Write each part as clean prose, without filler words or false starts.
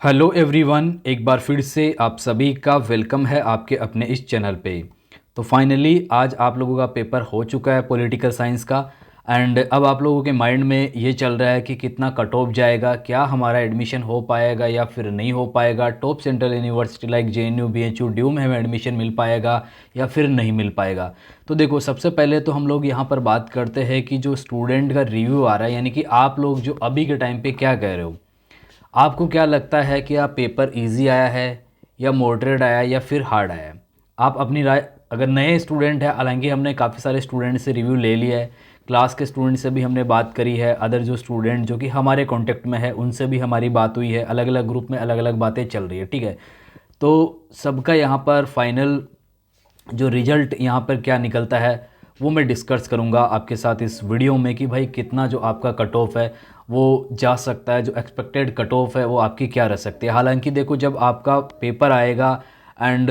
Hello everyone, एक बार फिर से आप सभी का वेलकम है आपके अपने इस चैनल पे। तो फाइनली आज आप लोगों का पेपर हो चुका है पॉलिटिकल साइंस का। एंड अब आप लोगों के माइंड में ये चल रहा है कि कितना कट ऑफ जाएगा, क्या हमारा एडमिशन हो पाएगा या फिर नहीं हो पाएगा, top central university like JNU BHU due में हमें एडमिशन मिल पाएगा या फिर नहीं मिल पाएगा। तो देखो, सबसे पहले तो हम लोग यहाँ पर बात करते हैं कि जो स्टूडेंट का रिव्यू आ रहा है, यानी कि आप लोग जो अभी के टाइम पे क्या कह रहे हो। आपको क्या लगता है कि आप पेपर इजी आया है या मॉडरेट आया या फिर हार्ड आया है? आप अपनी राय, अगर नए स्टूडेंट है, हालांकि हमने काफ़ी सारे स्टूडेंट से रिव्यू ले लिया है, क्लास के स्टूडेंट से भी हमने बात करी है, अदर जो स्टूडेंट जो कि हमारे कांटेक्ट में है उनसे भी हमारी बात हुई है, अलग अलग ग्रुप में अलग अलग बातें चल रही है, ठीक है। तो सबका यहाँ पर फाइनल जो रिजल्ट यहाँ पर क्या निकलता है वो मैं डिस्कस करूँगा आपके साथ इस वीडियो में कि भाई कितना जो आपका कट ऑफ है वो जा सकता है, जो एक्सपेक्टेड कट ऑफ है वो आपकी क्या रह सकती है। हालांकि देखो, जब आपका पेपर आएगा एंड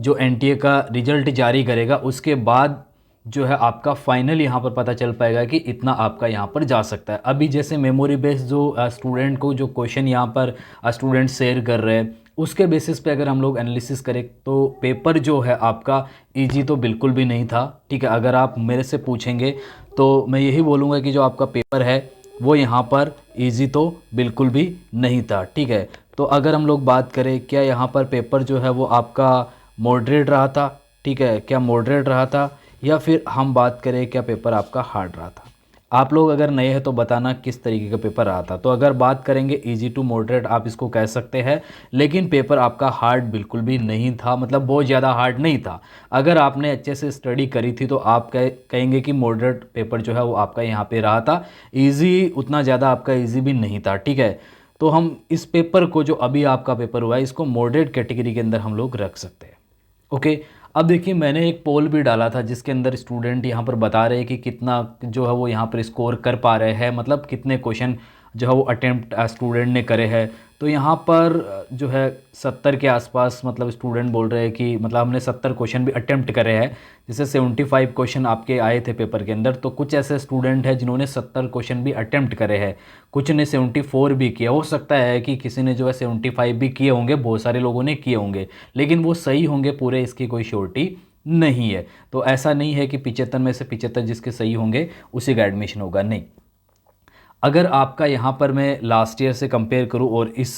जो NTA का रिजल्ट जारी करेगा उसके बाद जो है आपका फाइनल यहाँ पर पता चल पाएगा कि इतना आपका यहाँ पर जा सकता है। अभी जैसे मेमोरी बेस्ड जो स्टूडेंट को जो क्वेश्चन यहाँ पर स्टूडेंट शेयर कर रहे हैं उसके बेसिस पे अगर हम लोग एनालिसिस करें तो पेपर जो है आपका इजी तो बिल्कुल भी नहीं था, ठीक है। अगर आप मेरे से पूछेंगे तो मैं यही बोलूँगा कि जो आपका पेपर है वो यहाँ पर इजी तो बिल्कुल भी नहीं था, ठीक है। तो अगर हम लोग बात करें क्या यहाँ पर पेपर जो है वो आपका मॉडरेट रहा था, ठीक है, क्या मॉडरेट रहा था या फिर हम बात करें क्या पेपर आपका हार्ड रहा था। आप लोग अगर नए हैं तो बताना किस तरीके का पेपर रहा था। तो अगर बात करेंगे इजी टू मॉडरेट आप इसको कह सकते हैं, लेकिन पेपर आपका हार्ड बिल्कुल भी नहीं था, मतलब बहुत ज़्यादा हार्ड नहीं था। अगर आपने अच्छे से स्टडी करी थी तो आप कहेंगे कि मॉडरेट पेपर जो है वो आपका यहाँ पे रहा था। इजी उतना ज़्यादा आपका इजी भी नहीं था, ठीक है। तो हम इस पेपर को, जो अभी आपका पेपर हुआ है, इसको मॉडरेट कैटेगरी के अंदर हम लोग रख सकते हैं। ओके। अब देखिए, मैंने एक पोल भी डाला था जिसके अंदर स्टूडेंट यहाँ पर बता रहे हैं कि कितना जो है वो यहाँ पर स्कोर कर पा रहे हैं, मतलब कितने क्वेश्चन जो है वो अटेम्प्ट स्टूडेंट ने करे हैं। तो यहाँ पर जो है 70 के आसपास, मतलब स्टूडेंट बोल रहे हैं कि मतलब हमने 70 क्वेश्चन भी अटेम्प्ट करे हैं। जैसे 75 क्वेश्चन आपके आए थे पेपर के अंदर, तो कुछ ऐसे स्टूडेंट हैं जिन्होंने 70 क्वेश्चन भी अटेम्प्ट करे हैं, कुछ ने 74 भी किया। हो सकता है कि किसी ने जो है 75 भी किए होंगे, बहुत सारे लोगों ने किए होंगे, लेकिन वो सही होंगे पूरे इसकी कोई श्योरिटी नहीं है। तो ऐसा नहीं है कि 75 में से 75 जिसके सही होंगे उसी का एडमिशन होगा, नहीं। अगर आपका यहाँ पर मैं लास्ट ईयर से कंपेयर करूँ और इस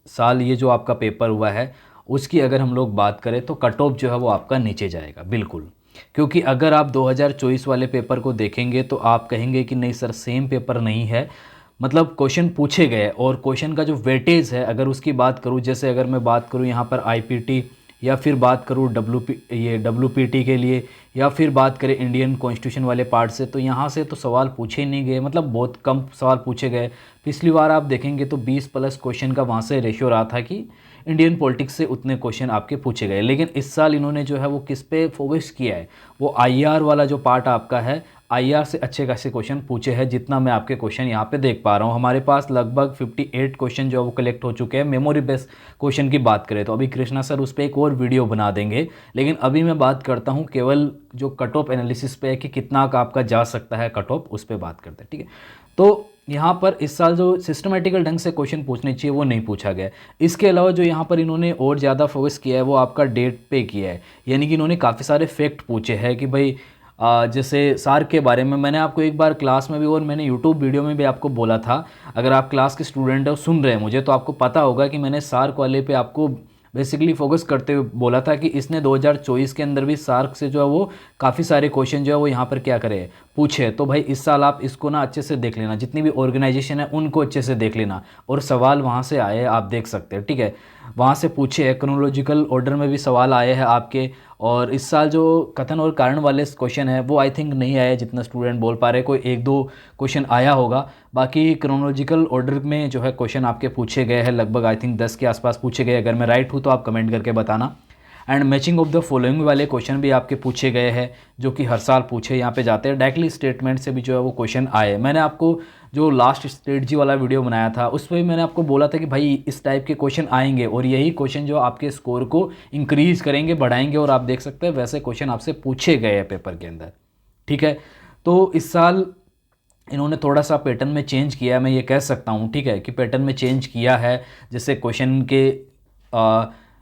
साल ये जो आपका पेपर हुआ है उसकी अगर हम लोग बात करें तो कट ऑफ जो है वो आपका नीचे जाएगा बिल्कुल। क्योंकि अगर आप 2024 वाले पेपर को देखेंगे तो आप कहेंगे कि नहीं सर, सेम पेपर नहीं है, मतलब क्वेश्चन पूछे गए और क्वेश्चन का जो वेटेज है अगर उसकी बात करूँ, जैसे अगर मैं बात करूँ यहाँ पर IPT या फिर बात करूँ WPT के लिए, या फिर बात करें इंडियन कॉन्स्टिट्यूशन वाले पार्ट से, तो यहाँ से तो सवाल पूछे ही नहीं गए, मतलब बहुत कम सवाल पूछे गए। पिछली बार आप देखेंगे तो 20 प्लस क्वेश्चन का वहाँ से रेशियो रहा था कि इंडियन पॉलिटिक्स से उतने क्वेश्चन आपके पूछे गए। लेकिन इस साल इन्होंने जो है वो किस पे फोकस किया है, वो IR वाला जो पार्ट आपका है, IR से अच्छे खासे क्वेश्चन पूछे हैं। जितना मैं आपके क्वेश्चन यहाँ पे देख पा रहा हूँ, हमारे पास लगभग 58 क्वेश्चन जो है वो कलेक्ट हो चुके हैं। मेमोरी बेस्ड क्वेश्चन की बात करें तो अभी कृष्णा सर उस पर एक और वीडियो बना देंगे, लेकिन अभी मैं बात करता हूँ केवल जो कट ऑफ एनालिसिस पे है कि कितना का आपका जा सकता है कट ऑफ, उस पर बात करते हैं, ठीक है। तो यहाँ पर इस साल जो सिस्टमेटिकल ढंग से क्वेश्चन पूछने चाहिए वो नहीं पूछा गया। इसके अलावा जो यहाँ पर इन्होंने और ज़्यादा फोकस किया है वो आपका डेट पे किया है, यानी कि इन्होंने काफ़ी सारे फैक्ट पूछे हैं कि भाई जैसे सार्क के बारे में मैंने आपको एक बार क्लास में भी और मैंने यूट्यूब वीडियो में भी आपको बोला था। अगर आप क्लास के स्टूडेंट हो, सुन रहे हैं मुझे, तो आपको पता होगा कि मैंने सार्क वाले पे आपको बेसिकली फोकस करते हुए बोला था कि इसने 2024 के अंदर भी सार्क से जो है वो काफ़ी सारे क्वेश्चन जो है वो यहाँ पर क्या करे, पूछे। तो भाई इस साल आप इसको ना अच्छे से देख लेना, जितनी भी ऑर्गेनाइजेशन है उनको अच्छे से देख लेना, और सवाल वहाँ से आए हैं आप देख सकते हैं, ठीक है। वहाँ से पूछे हैं, क्रोनोलॉजिकल ऑर्डर में भी सवाल आए हैं आपके। और इस साल जो कथन और कारण वाले क्वेश्चन है वो आई थिंक नहीं आए, जितना स्टूडेंट बोल पा रहे, कोई एक दो क्वेश्चन आया होगा। बाकी क्रोनोलॉजिकल ऑर्डर में जो है क्वेश्चन आपके पूछे गए हैं, लगभग आई थिंक 10 के आसपास पूछे गए। अगर मैं राइट हूँ तो आप कमेंट करके बताना। And matching of the following वाले क्वेश्चन भी आपके पूछे गए हैं, जो कि हर साल पूछे यहाँ पे जाते हैं। डायरेक्टली स्टेटमेंट से भी जो है वो क्वेश्चन आए। मैंने आपको जो लास्ट स्ट्रेटजी वाला वीडियो बनाया था उस पर भी मैंने आपको बोला था कि भाई इस टाइप के क्वेश्चन आएंगे और यही क्वेश्चन जो आपके स्कोर को इंक्रीज करेंगे, बढ़ाएंगे, और आप देख सकते हैं वैसे क्वेश्चन आपसे पूछे गए हैं पेपर के अंदर, ठीक है। तो इस साल इन्होंने थोड़ा सा पैटर्न में चेंज किया है, मैं ये कह सकता हूँ, ठीक है, कि पैटर्न में चेंज किया है। जैसे क्वेश्चन के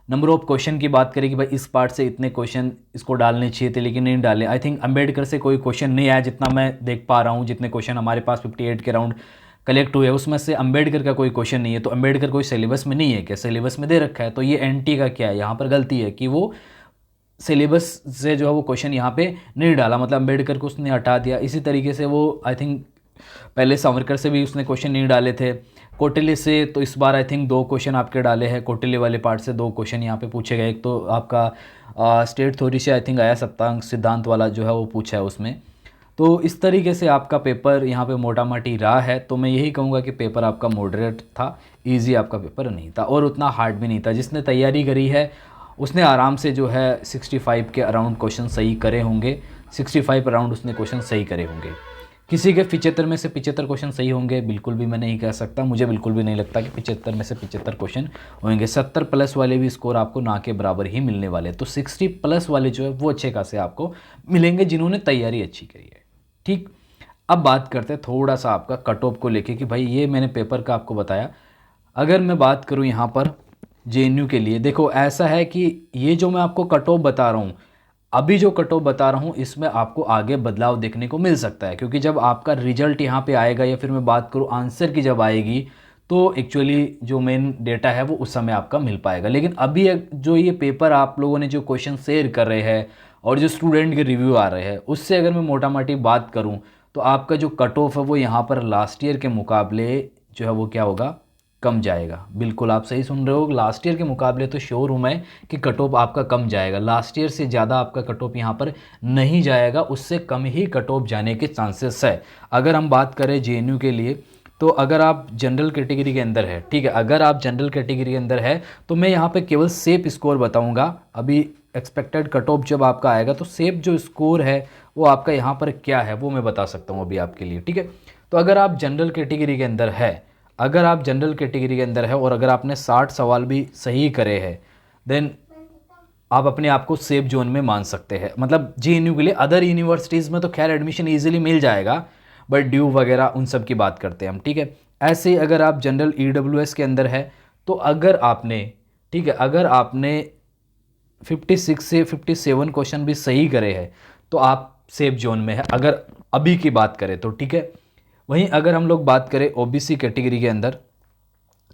नंबर ऑफ क्वेश्चन की बात करें कि भाई इस पार्ट से इतने क्वेश्चन इसको डालने चाहिए थे लेकिन नहीं डाले। आई थिंक अंबेडकर से कोई क्वेश्चन नहीं आया जितना मैं देख पा रहा हूँ। जितने क्वेश्चन हमारे पास 58 के राउंड कलेक्ट हुए उसमें से अंबेडकर का कोई क्वेश्चन नहीं है। तो अंबेडकर कोई सिलेबस में नहीं है क्या? सिलेबस में दे रखा है। तो ये एनटी का क्या है, यहाँ पर गलती है कि वो सिलेबस से जो है वो क्वेश्चन यहाँ पे नहीं डाला, मतलब अंबेडकर को उसने हटा दिया। इसी तरीके से वो आई थिंक पहले सावरकर से भी उसने क्वेश्चन नहीं डाले थे। कौटिल्य से तो इस बार आई थिंक 2 क्वेश्चन आपके डाले हैं। कौटिल्य वाले पार्ट से 2 क्वेश्चन यहाँ पे पूछे गए। एक तो आपका स्टेट थ्योरी से आई थिंक आया, सप्तांक सिद्धांत वाला जो है वो पूछा है उसमें। तो इस तरीके से आपका पेपर यहाँ पे मोटा माटी रहा है। तो मैं यही कहूँगा कि पेपर आपका मॉडरेट था, इजी आपका पेपर नहीं था और उतना हार्ड भी नहीं था। जिसने तैयारी करी है उसने आराम से जो है 65 के अराउंड क्वेश्चन सही करे होंगे। 65 अराउंड उसने क्वेश्चन सही करे होंगे। किसी के 75 में से 75 क्वेश्चन सही होंगे बिल्कुल भी मैं नहीं कह सकता। मुझे बिल्कुल भी नहीं लगता कि 75 में से 75 क्वेश्चन होंगे। 70 प्लस वाले भी स्कोर आपको ना के बराबर ही मिलने वाले। तो 60 प्लस वाले जो है वो अच्छे खासे आपको मिलेंगे जिन्होंने तैयारी अच्छी करी है। ठीक, अब बात करते हैं थोड़ा सा आपका कट ऑफ को लेके कि भाई ये मैंने पेपर का आपको बताया। अगर मैं बात करूँ यहाँ पर जेएनयू के लिए, देखो ऐसा है कि ये जो मैं आपको कट ऑफ बता रहा हूँ, अभी जो कट ऑफ बता रहा हूँ इसमें आपको आगे बदलाव देखने को मिल सकता है। क्योंकि जब आपका रिजल्ट यहाँ पे आएगा या फिर मैं बात करूँ आंसर की जब आएगी तो एक्चुअली जो मेन डेटा है वो उस समय आपका मिल पाएगा। लेकिन अभी जो ये पेपर आप लोगों ने जो क्वेश्चन शेयर कर रहे हैं और जो स्टूडेंट के रिव्यू आ रहे हैं उससे अगर मैं मोटा मोटी बात करूँ तो आपका जो कट ऑफ है वो यहाँ पर लास्ट ईयर के मुकाबले जो है वो क्या होगा, कम जाएगा। बिल्कुल आप सही सुन रहे हो, लास्ट ईयर के मुकाबले तो श्योर हूँ मैं कि कट ऑफ आपका कम जाएगा। लास्ट ईयर से ज़्यादा आपका कट ऑफ यहाँ पर नहीं जाएगा, उससे कम ही कट ऑफ जाने के चांसेस है। अगर हम बात करें जेएनयू के लिए तो अगर आप जनरल कैटेगरी के अंदर है, ठीक है, अगर आप जनरल कैटेगरी के अंदर है तो मैं यहाँ पे केवल सेफ स्कोर बताऊँगा। अभी एक्सपेक्टेड कट ऑफ जब आपका आएगा तो सेफ जो स्कोर है वो आपका यहाँ पर क्या है वो मैं बता सकता हूँ अभी आपके लिए, ठीक है। तो अगर आप जनरल कैटेगरी के अंदर है, अगर आप जनरल कैटेगरी के अंदर है और अगर आपने 60 सवाल भी सही करे हैं देन आप अपने आप को सेफ जोन में मान सकते हैं। मतलब जेएनयू के लिए, अदर यूनिवर्सिटीज़ में तो खैर एडमिशन इजीली मिल जाएगा, बट ड्यू वगैरह उन सब की बात करते हैं हम, ठीक है। ऐसे ही अगर आप जनरल ईडब्ल्यूएस के अंदर है तो अगर आपने, ठीक है, अगर आपने 56 से 57 क्वेश्चन भी सही करे हैं तो आप सेफ जोन में है, अगर अभी की बात करें तो, ठीक है। वहीं अगर हम लोग बात करें ओबीसी कैटेगरी के अंदर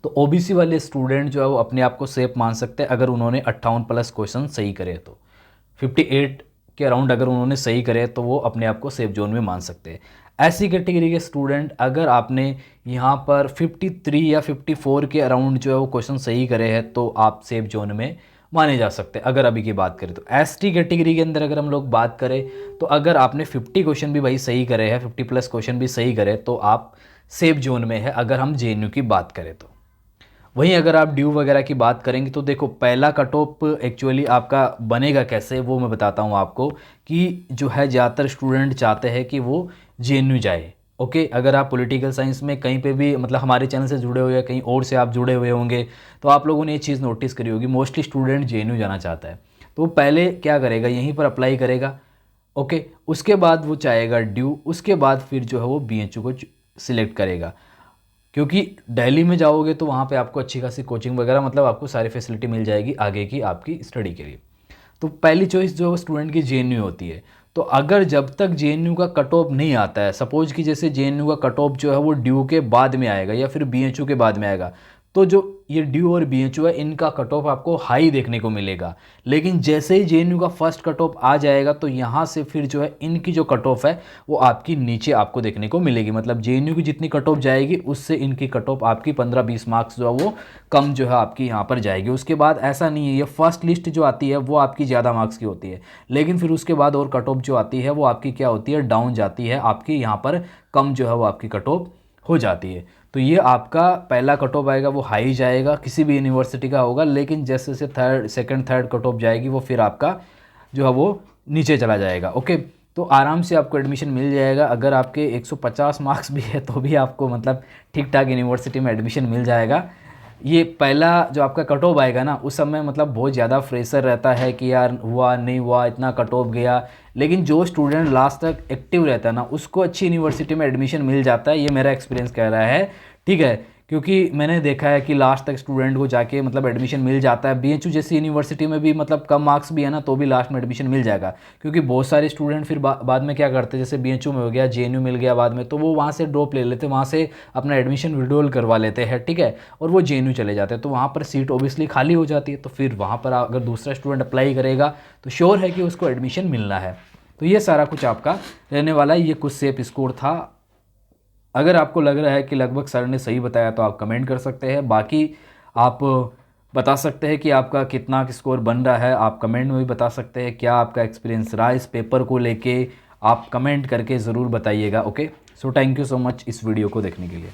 तो ओबीसी वाले स्टूडेंट जो है वो अपने आप को सेफ मान सकते हैं अगर उन्होंने 58 प्लस क्वेश्चन सही करे तो 58 के अराउंड अगर उन्होंने सही करे तो वो अपने आप को सेफ जोन में मान सकते हैं। ऐसी कैटेगरी के स्टूडेंट अगर आपने यहाँ पर 53 या 54 के अराउंड जो है वो क्वेश्चन सही करे हैं तो आप सेफ जोन में माने जा सकते हैं अगर अभी की बात करें तो। एसटी कैटेगरी के अंदर अगर हम लोग बात करें तो अगर आपने 50 क्वेश्चन भी भाई सही करे हैं, 50 प्लस क्वेश्चन भी सही करे तो आप सेफ जोन में है अगर हम जेएनयू की बात करें तो। वहीं अगर आप ड्यू वगैरह की बात करेंगे तो देखो पहला कट ऑफ एक्चुअली आपका बनेगा कैसे वो मैं बताता हूँ आपको, कि जो है ज़्यादातर स्टूडेंट चाहते हैं कि वो जेएनयू जाए। ओके, अगर आप पॉलिटिकल साइंस में कहीं पे भी मतलब हमारे चैनल से जुड़े हुए हैं, कहीं और से आप जुड़े हुए होंगे तो आप लोगों ने ये चीज़ नोटिस करी होगी, मोस्टली स्टूडेंट जेएनयू जाना चाहता है। तो वो पहले क्या करेगा, यहीं पर अप्लाई करेगा। ओके, उसके बाद वो चाहेगा ड्यू, उसके बाद फिर जो है वो बीएचयू को सिलेक्ट करेगा। क्योंकि दिल्ली में जाओगे तो वहाँ पे आपको अच्छी खासी कोचिंग वगैरह मतलब आपको सारी फैसिलिटी मिल जाएगी आगे की आपकी स्टडी के लिए। तो पहली चॉइस जो है स्टूडेंट की जेएनयू होती है। तो अगर जब तक जेएनयू का कट ऑफ नहीं आता है, सपोज कि जैसे जेएनयू का कट ऑफ जो है वो ड्यू के बाद में आएगा या फिर बीएचयू के बाद में आएगा, तो जो ये ड्यू और बीएचयू है इनका कट ऑफ आपको हाई देखने को मिलेगा। लेकिन जैसे ही जेएनयू का फर्स्ट कट ऑफ आ जाएगा तो यहाँ से फिर जो है इनकी जो कट ऑफ है वो आपकी नीचे आपको देखने को मिलेगी। मतलब जेएनयू की जितनी कट ऑफ जाएगी उससे इनकी कट ऑफ आपकी 15-20 मार्क्स जो है वो कम जो है आपकी यहाँ पर जाएगी। उसके बाद ऐसा नहीं है, ये फर्स्ट लिस्ट जो आती है वो आपकी ज़्यादा मार्क्स की होती है, लेकिन फिर उसके बाद और कट ऑफ जो आती है वो आपकी क्या होती है, डाउन जाती है, आपकी यहाँ पर कम जो है वो आपकी कट ऑफ हो जाती है। तो ये आपका पहला कट ऑफ आएगा वो हाई जाएगा, किसी भी यूनिवर्सिटी का होगा, लेकिन जैसे जैसे थर्ड कट ऑफ जाएगी वो फिर आपका जो है वो नीचे चला जाएगा। ओके, तो आराम से आपको एडमिशन मिल जाएगा। अगर आपके 150 मार्क्स भी है तो भी आपको मतलब ठीक ठाक यूनिवर्सिटी में एडमिशन मिल जाएगा। ये पहला जो आपका कट ऑफ आएगा ना, उस समय मतलब बहुत ज़्यादा फ्रेशर रहता है कि यार हुआ नहीं हुआ, इतना कट ऑफ गया। लेकिन जो स्टूडेंट लास्ट तक एक्टिव रहता है ना, उसको अच्छी यूनिवर्सिटी में एडमिशन मिल जाता है, ये मेरा एक्सपीरियंस कह रहा है। ठीक है, क्योंकि मैंने देखा है कि लास्ट तक स्टूडेंट को जाके मतलब एडमिशन मिल जाता है। बीएचयू जैसी यूनिवर्सिटी में भी मतलब कम मार्क्स भी है ना, तो भी लास्ट में एडमिशन मिल जाएगा। क्योंकि बहुत सारे स्टूडेंट फिर बाद में क्या करते हैं, जैसे बीएचयू में हो गया, जेएनयू मिल गया बाद में, तो वो वहाँ से ड्रॉप ले लेते हैं, वहाँ से अपना एडमिशन विड्रॉल करवा लेते हैं। ठीक है, और वो जेएनयू चले जाते हैं, तो वहाँ पर सीट ऑब्वियसली खाली हो जाती है। तो फिर वहाँ पर अगर दूसरा स्टूडेंट अप्लाई करेगा तो श्योर है कि उसको एडमिशन मिलना है। तो ये सारा कुछ आपका रहने वाला है। ये कुछ सेफ स्कोर था। अगर आपको लग रहा है कि लगभग सर ने सही बताया तो आप कमेंट कर सकते हैं। बाकी आप बता सकते हैं कि आपका कितना स्कोर बन रहा है, आप कमेंट में भी बता सकते हैं क्या आपका एक्सपीरियंस रहा इस पेपर को लेके। आप कमेंट करके ज़रूर बताइएगा। Okay, so thank you so much इस वीडियो को देखने के लिए।